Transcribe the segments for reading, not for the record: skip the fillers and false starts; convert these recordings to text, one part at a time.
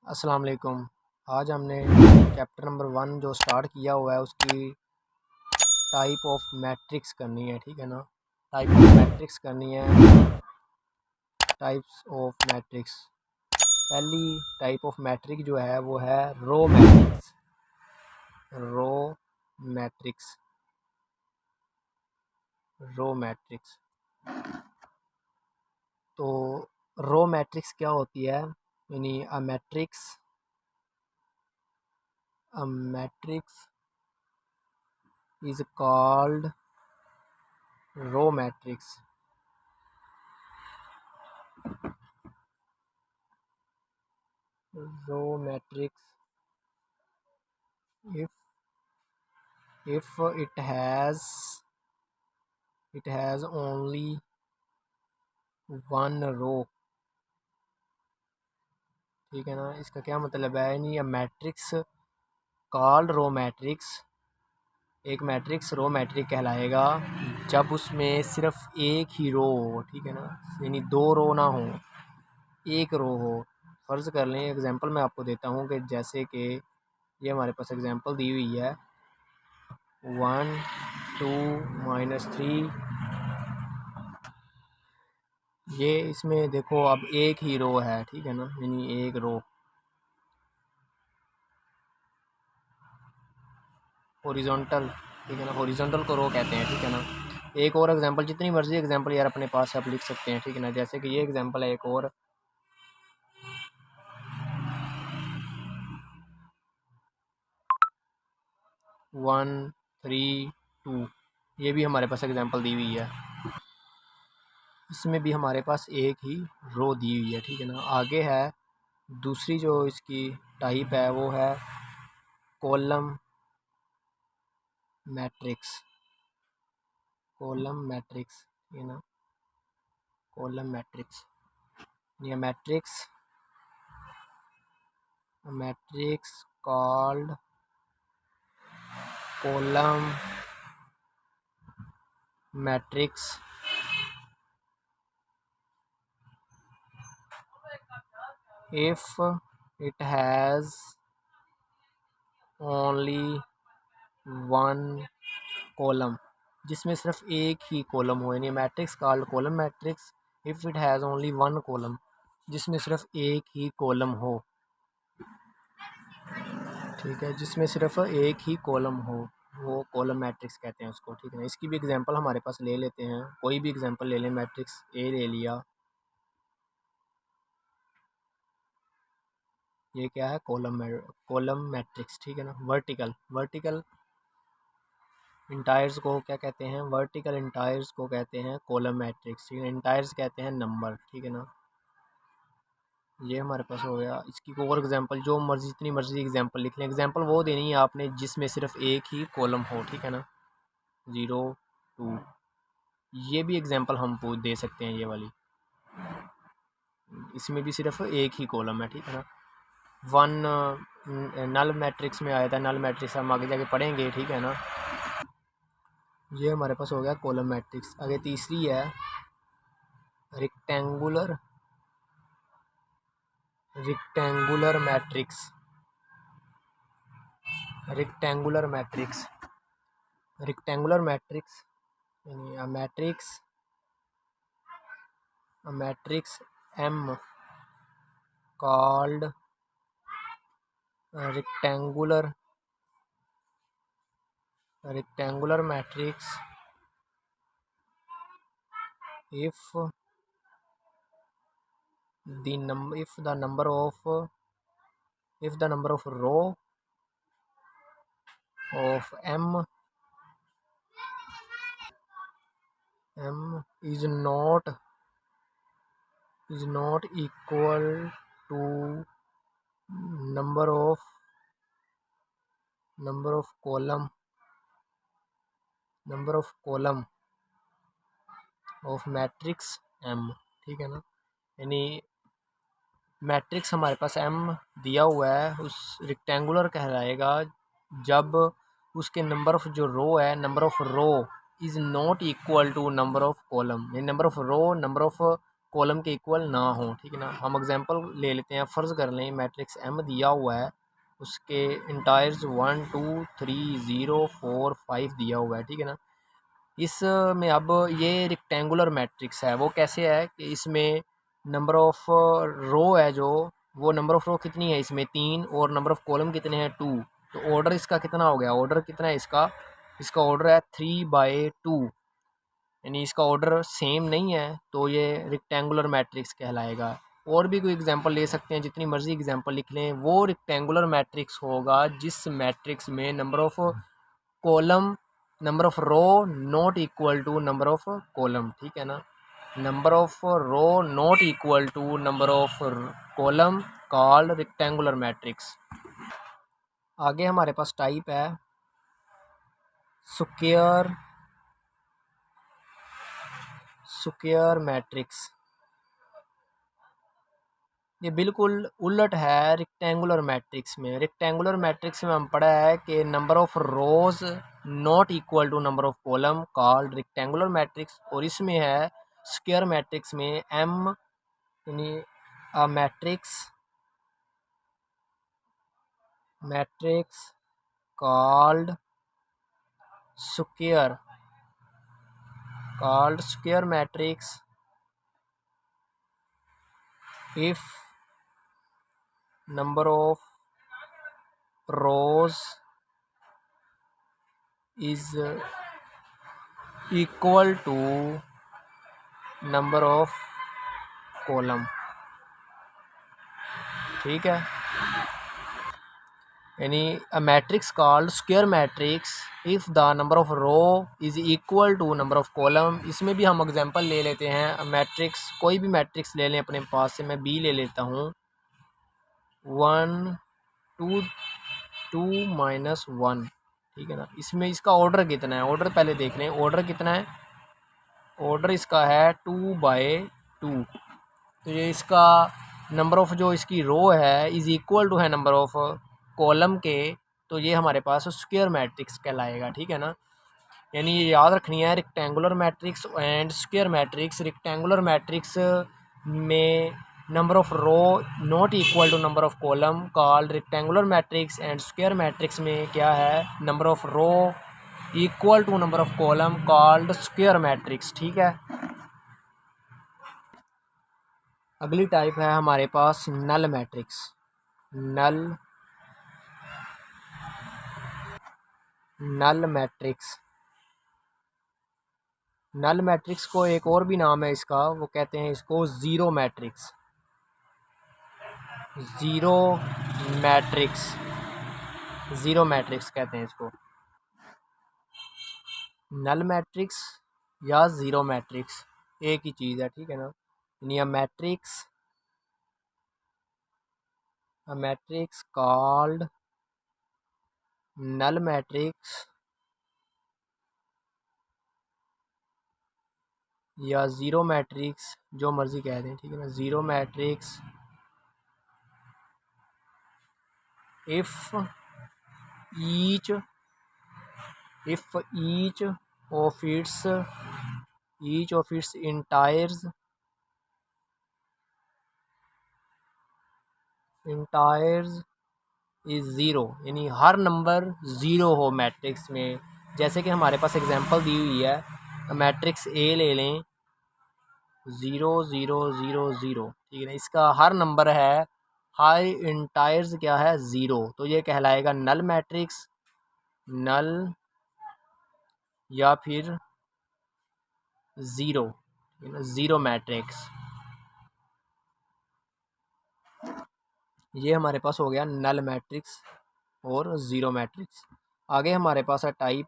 अस्सलाम वालेकुम। आज हमने चैप्टर नंबर 1 जो स्टार्ट किया हुआ है उसकी टाइप ऑफ मैट्रिक्स करनी है, ठीक है ना। टाइप ऑफ मैट्रिक्स करनी है, टाइप्स ऑफ मैट्रिक्स। पहली टाइप ऑफ मैट्रिक जो है वो है row matrix. Row matrix, row matrix. तो रो मैट्रिक्स क्या होती है, यानी a matrix is called row matrix. Row matrix if it has only one row, ठीक है ना। इसका क्या मतलब है, यानी a matrix called row matrix, एक मैट्रिक्स रो मैट्रिक कहलाएगा जब उसमें सिर्फ एक ही रो हो, ठीक है ना। यानी दो रो ना हो, एक रो हो। फ़र्ज़ कर लें, एग्जांपल मैं आपको देता हूँ कि जैसे कि ये हमारे पास एग्जांपल दी हुई है 1 2 -3। ये इसमें देखो अब एक ही रो है, ठीक है ना, यानी एक रो हॉरिजॉन्टल, ठीक है ना। हॉरिजॉन्टल को रो कहते हैं, ठीक है ना। एक और एग्जांपल, जितनी मर्जी एग्जांपल यार अपने पास आप लिख सकते हैं, ठीक है ना। जैसे कि ये एग्जांपल है एक और 1 3 2, ये भी हमारे पास एग्जांपल दी हुई है। इसमें भी हमारे पास एक ही रो दी हुई है, ठीक है ना। आगे है दूसरी जो इसकी टाइप है वो है कॉलम मैट्रिक्स। कॉलम मैट्रिक्स, ठीक है ना। कॉलम मैट्रिक्स, ये matrix called column matrix if it has only one column, जिसमें सिर्फ एक ही कॉलम हो, यानी matrix called column matrix if it has only one column, जिसमें सिर्फ एक ही कॉलम हो, ठीक है, जिसमें सिर्फ एक ही कॉलम हो, वो कॉलम मैट्रिक्स कहते हैं उसको, ठीक है ना। इसकी भी एग्जांपल हमारे पास ले लेते हैं, कोई भी एग्जांपल ले लें। मैट्रिक्स ए ले लिया, ये क्या है, कॉलम मैट्रिक्स, ठीक है ना। वर्टिकल इंटायर्स को क्या कहते हैं, वर्टिकल इंटायर्स को कहते हैं कॉलम मैट्रिक्स, ठीक है। इंटायर्स कहते हैं नंबर, ठीक है ना। ये हमारे पास हो गया। इसकी और एग्जांपल जो मर्जी, जितनी मर्जी एग्जांपल लिख लें। एग्जांपल वो देनी है आपने जिसमें सिर्फ एक ही कॉलम हो, ठीक है ना। 0 2, ये भी एग्जांपल हम दे सकते हैं, ये वाली, इसमें भी सिर्फ एक ही कॉलम है, ठीक है ना। वन नल मैट्रिक्स में आया था, नल मैट्रिक्स हम आगे जाके पढ़ेंगे, ठीक है ना। ये हमारे पास हो गया कॉलम मैट्रिक्स। आगे तीसरी है रेक्टेंगुलर मैट्रिक्स। रेक्टेंगुलर मैट्रिक्स यानी a matrix M called rectangular matrix if the number of row of M is not equal to number of column of matrix M, ठीक है ना। यानी मैट्रिक्स हमारे पास M दिया हुआ है, उस रेक्टेंगुलर कहलाएगा जब उसके नंबर ऑफ़ जो रो है, number of row is not equal to number of column, यानी number of row, number of column के इक्वल ना हो, ठीक है ना। हम एग्जांपल ले लेते हैं, फ़र्ज़ कर लें मैट्रिक्स एम दिया हुआ है, उसके इंटायर्स 1 2 3 0 4 5 दिया हुआ है, ठीक है ना। इस में अब ये रेक्टेंगुलर मैट्रिक्स है, वो कैसे है कि इसमें नंबर ऑफ़ रो है, जो वो नंबर ऑफ़ रो कितनी है इसमें 3, और नंबर ऑफ़ कॉलम कितने हैं 2। तो ऑर्डर इसका कितना हो गया, ऑर्डर कितना है इसका, इसका ऑर्डर है 3/2, यानी इसका ऑर्डर सेम नहीं है, तो ये रेक्टेंगुलर मैट्रिक्स कहलाएगा। और भी कोई एग्जांपल ले सकते हैं, जितनी मर्ज़ी एग्जांपल लिख लें, वो रेक्टेंगुलर मैट्रिक्स होगा जिस मैट्रिक्स में number of column number of row not equal to number of column, ठीक है ना। Number of row not equal to number of column called rectangular matrix. आगे हमारे पास टाइप है स्क्वायर मैट्रिक्स। ये बिल्कुल उलट है रेक्टेंगुलर मैट्रिक्स में। रेक्टेंगुलर मैट्रिक्स में हम पढ़ा है कि number of rows not equal to number of column called rectangular matrix, और इसमें है स्क्वायर मैट्रिक्स में एम यानी a matrix called square matrix if number of rows is equal to number of column, ठीक है। यानी a matrix called square matrix if the number of row is equal to number of column. इसमें भी हम example ले लेते हैं, matrix कोई भी मैट्रिक्स ले लें अपने पास से, मैं बी ले लेता हूँ, 1 2 2 -1, ठीक है ना। इसमें इसका ऑर्डर कितना है, ऑर्डर पहले देख लें, ऑर्डर कितना है, ऑर्डर इसका है 2/2। तो ये इसका नंबर ऑफ़ जो इसकी रो है इज़ इक्वल टू है नंबर ऑफ़ कॉलम के, तो ये हमारे पास स्क्वायर मैट्रिक्स कहलाएगा, ठीक है ना। यानी ये याद रखनी है, rectangular matrix and square matrix. Rectangular matrix में number of row not equal to number of column called rectangular matrix, and square matrix में क्या है, number of row equal to number of column called square matrix, ठीक है। अगली type है हमारे पास null matrix. Null matrix, null matrix को एक और भी नाम है इसका, वो कहते हैं इसको zero matrix. Zero matrix, zero matrix कहते हैं इसको। नल मैट्रिक्स या ज़ीरो मैट्रिक्स एक ही चीज़ है, ठीक है ना। यानी a matrix called null matrix या ज़ीरो मैट्रिक्स, जो मर्ज़ी कह दें, ठीक है ना। Zero matrix if each of its entries is zero, यानी हर नंबर ज़ीरो हो मैट्रिक्स में। जैसे कि हमारे पास एग्जांपल दी हुई है, मैट्रिक्स ए ले लें, 0 0 0 0, ठीक है ना। इसका हर नंबर है, हाई इंटायर्स क्या है, ज़ीरो, तो ये कहलाएगा नल मैट्रिक्स, नल या फिर ज़ीरो, ज़ीरो मैट्रिक्स। ये हमारे पास हो गया नल मैट्रिक्स और ज़ीरो मैट्रिक्स। आगे हमारे पास है टाइप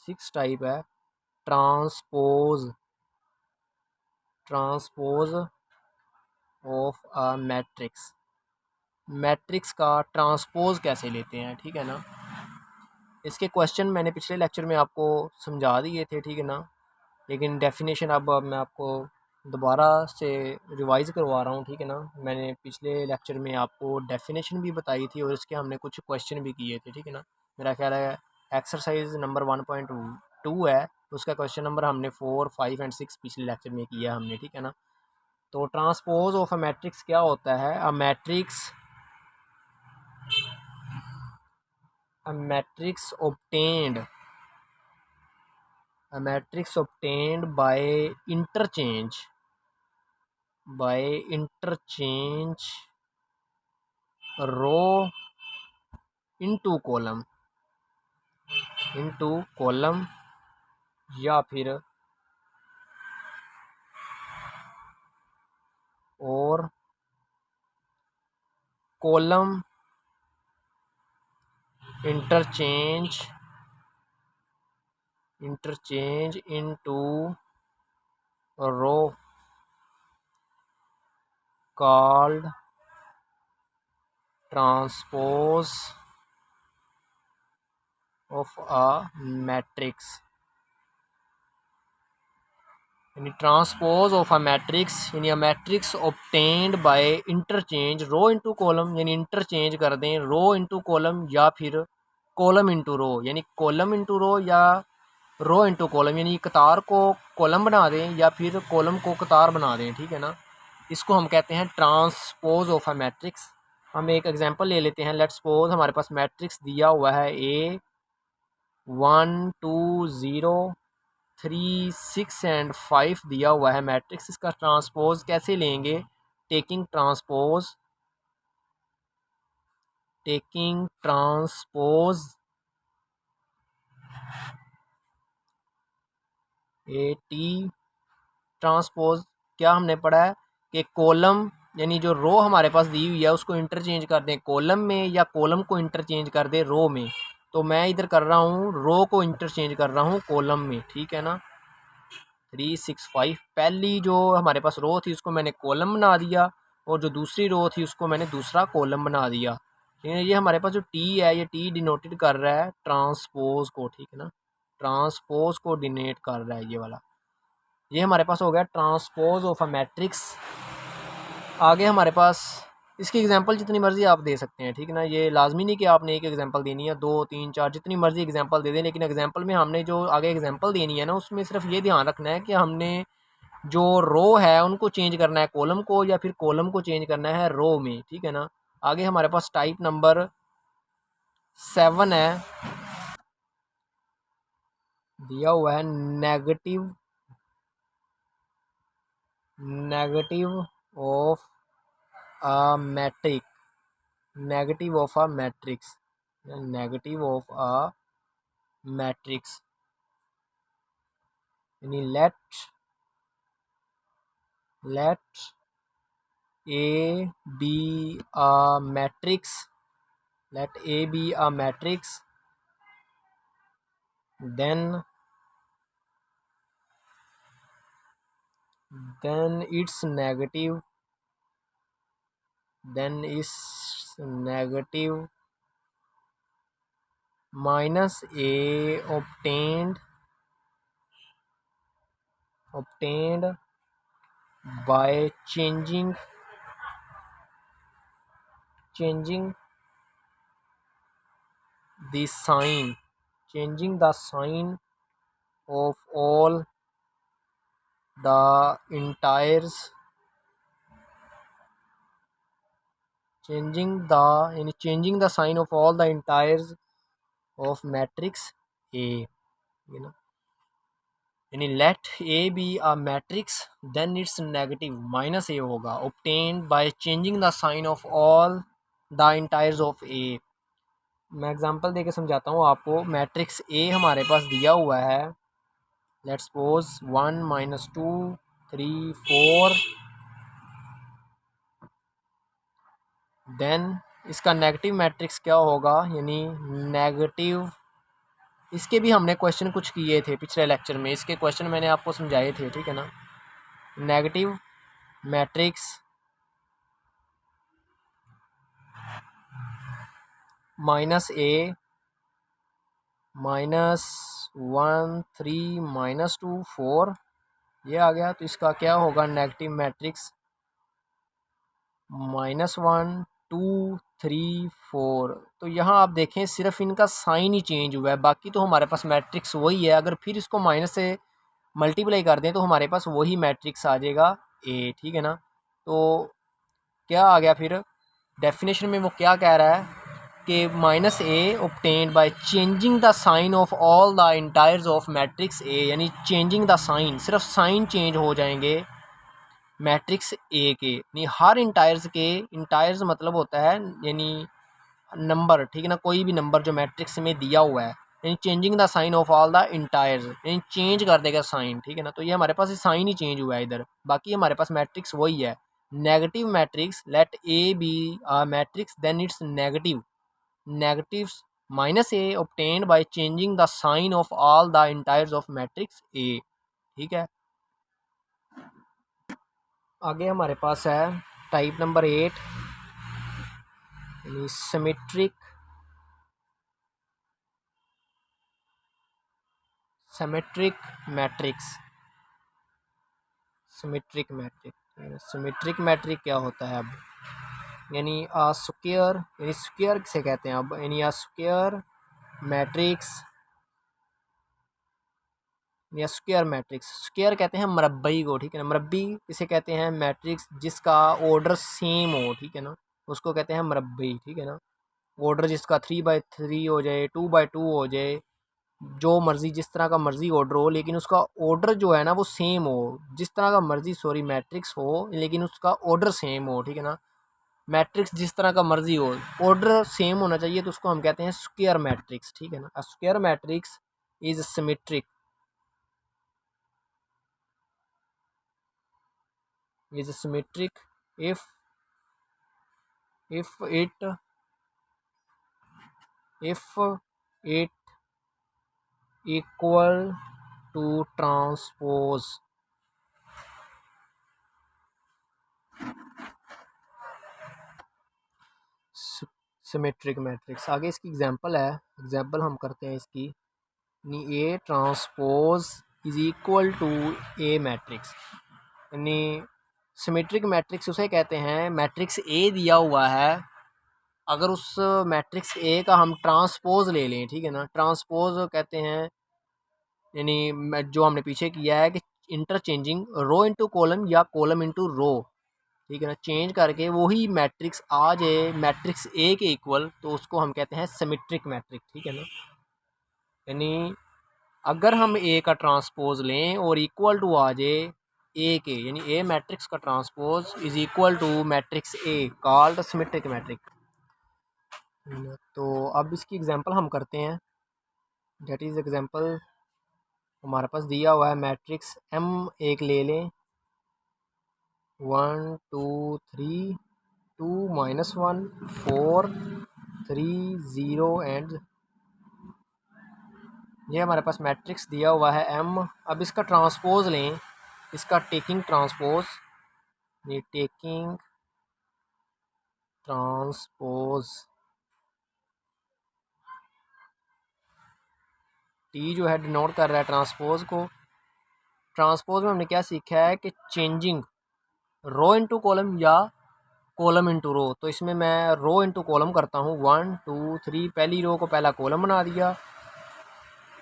6 टाइप है transpose of a matrix. Matrix का ट्रांसपोज कैसे लेते हैं, ठीक है ना। इसके क्वेश्चन मैंने पिछले लेक्चर में आपको समझा दिए थे, ठीक है ना। लेकिन डेफिनेशन अब मैं आपको दोबारा से रिवाइज़ करवा रहा हूँ, ठीक है ना। मैंने पिछले लेक्चर में आपको डेफिनेशन भी बताई थी और इसके हमने कुछ क्वेश्चन भी किए थे, ठीक है ना। मेरा ख्याल है एक्सरसाइज नंबर 1.2 है, उसका क्वेश्चन नंबर हमने 4 5 एंड 6 पिछले लेक्चर में किया हमने, ठीक है ना। तो ट्रांसपोज ऑफ अ मैट्रिक्स क्या होता है? A matrix obtained by interchange row into column या फिर और column interchange into row called transpose of a matrix. यानी ट्रांसपोज ऑफ अ मैट्रिक्स यानी a matrix obtained by interchange row into column, यानी interchange कर दें रो इनटू कॉलम या फिर कॉलम इनटू रो, यानी कॉलम इनटू रो या रो इनटू कॉलम, यानी कतार को कॉलम बना दें या फिर कॉलम को कतार बना दें, ठीक है ना। इसको हम कहते हैं ट्रांसपोज ऑफ अ मैट्रिक्स। हम एक एग्जांपल ले लेते हैं। लेट्स सपोज हमारे पास मैट्रिक्स दिया हुआ है A 1 2 0 3 6 एंड 5 दिया हुआ है मैट्रिक्स। इसका ट्रांसपोज कैसे लेंगे? Taking transpose A T transpose क्या हमने पढ़ा है कि कॉलम यानी जो रो हमारे पास दी हुई है उसको इंटरचेंज कर दें कॉलम में या कॉलम को इंटरचेंज कर दें रो में। तो मैं इधर कर रहा हूँ रो को इंटरचेंज कर रहा हूँ कॉलम में, ठीक है ना। 3 6 5 पहली जो हमारे पास रो थी उसको मैंने कॉलम बना दिया और जो दूसरी रो थी उसको मैंने दूसरा कॉलम बना दिया। ठीक है, ये हमारे पास जो टी है ये टी डिनोटेड कर रहा है ट्रांसपोज को, ठीक है ना। ट्रांसपोज को डिनोट कर रहा है ये वाला। ये हमारे पास हो गया ट्रांसपोज ऑफ अ मैट्रिक्स। आगे हमारे पास इसकी एग्जांपल जितनी मर्जी आप दे सकते हैं, ठीक है ना। ये लाजमी नहीं कि आपने एक एग्जांपल देनी है, 2 3 4 जितनी मर्जी एग्जांपल दे दें, लेकिन एग्जांपल में हमने जो आगे एग्जांपल देनी है ना उसमें सिर्फ ये ध्यान रखना है कि हमने जो रो है उनको चेंज करना है कॉलम को या फिर कॉलम को चेंज करना है रो में, ठीक है ना। आगे हमारे पास टाइप नंबर 7 है, दिया हुआ है negative of a matrix negative of a matrix negative of a matrix यानी let A B a matrix then its negative minus a obtained by changing the sign of all the integers changing the sign of all the integers of matrix A, you know, यानी let A B a matrix then its negative minus A होगा obtained by changing the sign of all the entries of A. मैं example देके समझाता हूँ आपको। Matrix A हमारे पास दिया हुआ है, लेट्स सपोज 1 -2 3 4, देन इसका नेगेटिव मैट्रिक्स क्या होगा, यानी नेगेटिव। इसके भी हमने क्वेश्चन कुछ किए थे पिछले लेक्चर में, इसके क्वेश्चन मैंने आपको समझाए थे, ठीक है ना। नेगेटिव मैट्रिक्स -A -1 3 -2 4 ये आ गया। तो इसका क्या होगा नेगेटिव मैट्रिक्स -1 2 3 4। तो यहाँ आप देखें सिर्फ इनका साइन ही चेंज हुआ है, बाकी तो हमारे पास मैट्रिक्स वही है। अगर फिर इसको माइनस से मल्टीप्लाई कर दें तो हमारे पास वही मैट्रिक्स आ जाएगा, ए, ठीक है ना। तो क्या आ गया फिर डेफिनेशन में, वो क्या कह रहा है कि minus A obtained by changing the sign of all the entries of matrix A, यानी चेंजिंग द साइन, सिर्फ साइन चेंज हो जाएंगे मैट्रिक्स ए के, यानी हर इंटायर्स के, इंटायर्स मतलब होता है यानी नंबर, ठीक है ना, कोई भी नंबर जो मैट्रिक्स में दिया हुआ है, यानी changing the sign of all the entries, यानी चेंज कर देगा साइन, ठीक है ना। तो ये हमारे पास साइन ही चेंज हुआ है इधर, बाकी हमारे पास मैट्रिक्स वही है। Negative matrix, let A B a matrix then its negative, negatives minus A obtained by changing the sign of all the entries of matrix A, ठीक है। आगे हमारे पास है टाइप नंबर 8, यानी symmetric, symmetric matrix, symmetric matric, symmetric matric क्या होता है अब, यानी स्क्वायर, यानी स्क्वायर किसे कहते हैं अब, यानी स्क्वायर मैट्रिक्स, या स्क्वायर मैट्रिक्स, स्क्वायर कहते हैं मरबई को, ठीक है ना। मरबी किसे कहते हैं, मैट्रिक्स जिसका ऑर्डर सेम हो, ठीक है ना, उसको कहते हैं मरबई, ठीक है ना। ऑर्डर जिसका 3/3 हो जाए, 2/2 हो जाए, जो मर्ज़ी जिस तरह का मर्ज़ी ऑर्डर हो, लेकिन उसका ऑर्डर जो है ना वो सेम हो, जिस तरह का मर्ज़ी सॉरी मैट्रिक्स हो, लेकिन उसका ऑर्डर सेम हो, ठीक है ना। मैट्रिक्स जिस तरह का मर्ज़ी हो, ऑर्डर सेम होना चाहिए, तो उसको हम कहते हैं स्क्वायर मैट्रिक्स, ठीक है ना। Square matrix is symmetric, is symmetric if if it if it equal to transpose, symmetric matrix. आगे इसकी एग्जांपल है, एग्जांपल हम करते हैं इसकी, यानी A transpose is equal to A matrix, यानी सिमेट्रिक मैट्रिक्स उसे कहते हैं, मैट्रिक्स ए दिया हुआ है, अगर उस मैट्रिक्स ए का हम ट्रांसपोज ले लें, ठीक है ना, ट्रांसपोज कहते हैं, यानी जो हमने पीछे किया है कि इंटरचेंजिंग रो इनटू कॉलम या कॉलम इनटू रो, ठीक है ना, चेंज करके वही मैट्रिक्स आ जाए मैट्रिक्स ए के इक्वल, तो उसको हम कहते हैं सिमेट्रिक मैट्रिक्स, ठीक है ना। यानी अगर हम ए का ट्रांसपोज लें और इक्वल टू आ जाए ए के, यानी ए मैट्रिक्स का transpose is equal to matrix A, called symmetric matrix. तो अब इसकी एग्जांपल हम करते हैं, दैट इज एग्जांपल हमारे पास दिया हुआ है मैट्रिक्स एम, एक ले लें, 1 2 3 2 -1 4 3 0 एंड, ये हमारे पास मैट्रिक्स दिया हुआ है एम। अब इसका ट्रांसपोज लें, इसका टेकिंग ट्रांसपोज, ये टेकिंग ट्रांसपोज, टी जो है डिनोट कर रहा है ट्रांसपोज को। ट्रांसपोज में हमने क्या सीखा है कि चेंजिंग रो इनटू कॉलम या कॉलम इंटू रो, तो इसमें मैं रो इंटू कॉलम करता हूँ, 1 2 3, पहली रो को पहला कॉलम बना दिया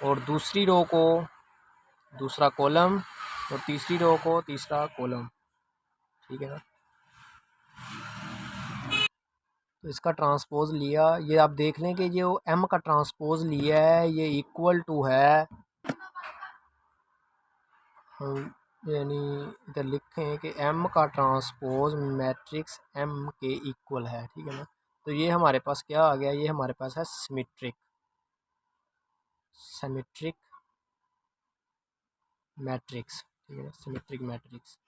और दूसरी रो को दूसरा कॉलम और तीसरी रो को तीसरा कॉलम, ठीक है ना। तो इसका ट्रांसपोज लिया, ये आप देख लें कि जो एम का ट्रांसपोज लिया है ये इक्वल टू है, हम यानी इधर लिखें कि एम का ट्रांसपोज मैट्रिक्स एम के इक्वल है, ठीक है ना। तो ये हमारे पास क्या आ गया, ये हमारे पास है सिमेट्रिक, सिमेट्रिक मैट्रिक्स, ठीक है ना, सिमेट्रिक मैट्रिक्स।